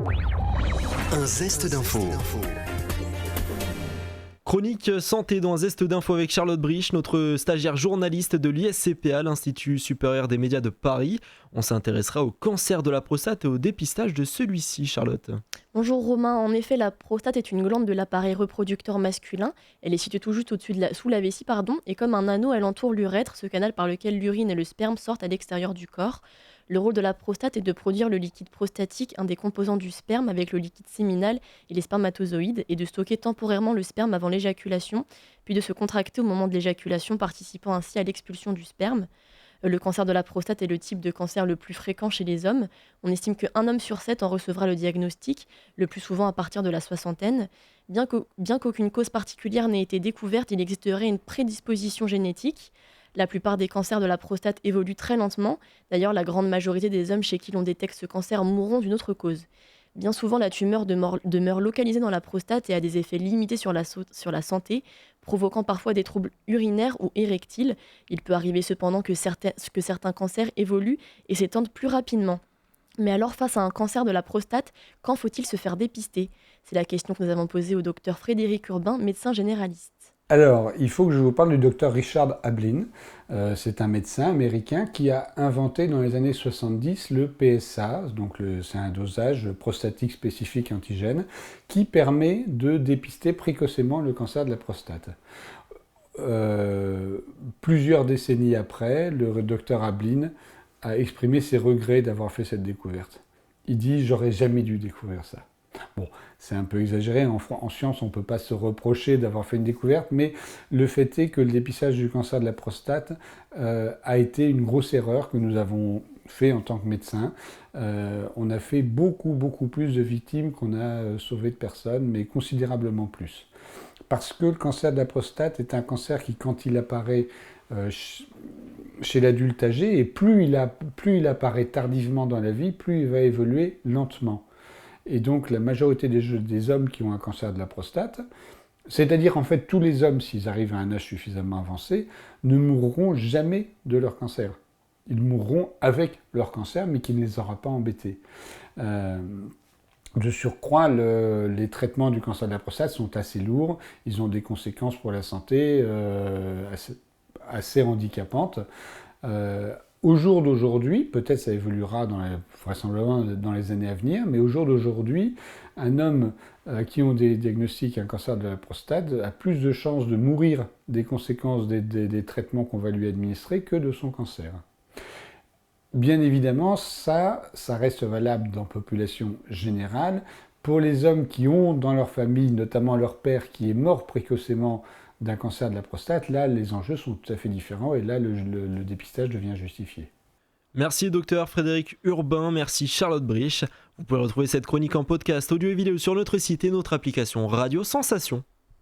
Un zeste d'info. Chronique santé dans un zeste d'info avec Charlotte Brich, notre stagiaire journaliste de l'ISCPA, l'Institut supérieur des médias de Paris. On s'intéressera au cancer de la prostate et au dépistage de celui-ci, Charlotte. Bonjour Romain, en effet la prostate est une glande de l'appareil reproducteur masculin. Elle est située tout juste au-dessus sous la vessie, et comme un anneau elle entoure l'urètre, ce canal par lequel l'urine et le sperme sortent à l'extérieur du corps. Le rôle de la prostate est de produire le liquide prostatique, un des composants du sperme avec le liquide séminal et les spermatozoïdes, et de stocker temporairement le sperme avant l'éjaculation, puis de se contracter au moment de l'éjaculation, participant ainsi à l'expulsion du sperme. Le cancer de la prostate est le type de cancer le plus fréquent chez les hommes. On estime qu'un homme sur 7 en recevra le diagnostic, le plus souvent à partir de la soixantaine. Bien qu'aucune cause particulière n'ait été découverte, il existerait une prédisposition génétique. La plupart des cancers de la prostate évoluent très lentement. D'ailleurs, la grande majorité des hommes chez qui l'on détecte ce cancer mourront d'une autre cause. Bien souvent, la tumeur demeure localisée dans la prostate et a des effets limités sur la santé, provoquant parfois des troubles urinaires ou érectiles. Il peut arriver cependant que certains cancers évoluent et s'étendent plus rapidement. Mais alors, face à un cancer de la prostate, quand faut-il se faire dépister ? C'est la question que nous avons posée au docteur Frédéric Urbain, médecin généraliste. Alors, il faut que je vous parle du docteur Richard Ablin. C'est un médecin américain qui a inventé dans les années 70 le PSA, donc c'est un dosage prostatique spécifique antigène, qui permet de dépister précocement le cancer de la prostate. Plusieurs décennies après, le docteur Ablin a exprimé ses regrets d'avoir fait cette découverte. Il dit « j'aurais jamais dû découvrir ça ». Bon, c'est un peu exagéré, en science on ne peut pas se reprocher d'avoir fait une découverte, mais le fait est que le dépistage du cancer de la prostate a été une grosse erreur que nous avons fait en tant que médecin. On a fait beaucoup plus de victimes qu'on a sauvé de personnes, mais considérablement plus. Parce que le cancer de la prostate est un cancer qui, quand il apparaît chez l'adulte âgé, et plus il apparaît tardivement dans la vie, plus il va évoluer lentement. Et donc la majorité des hommes qui ont un cancer de la prostate, c'est-à-dire en fait tous les hommes, s'ils arrivent à un âge suffisamment avancé, ne mourront jamais de leur cancer. Ils mourront avec leur cancer, mais qui ne les aura pas embêtés. De surcroît, les traitements du cancer de la prostate sont assez lourds, ils ont des conséquences pour la santé assez handicapantes. Au jour d'aujourd'hui, peut-être ça évoluera vraisemblablement dans les années à venir, mais au jour d'aujourd'hui, un homme qui a des diagnostics un cancer de la prostate a plus de chances de mourir des conséquences des traitements qu'on va lui administrer que de son cancer. Bien évidemment, ça reste valable dans la population générale. Pour les hommes qui ont dans leur famille, notamment leur père qui est mort précocement d'un cancer de la prostate, là, les enjeux sont tout à fait différents et là, le dépistage devient justifié. Merci docteur Frédéric Urbain, merci Charlotte Brich. Vous pouvez retrouver cette chronique en podcast audio et vidéo sur notre site et notre application Radio Sensation.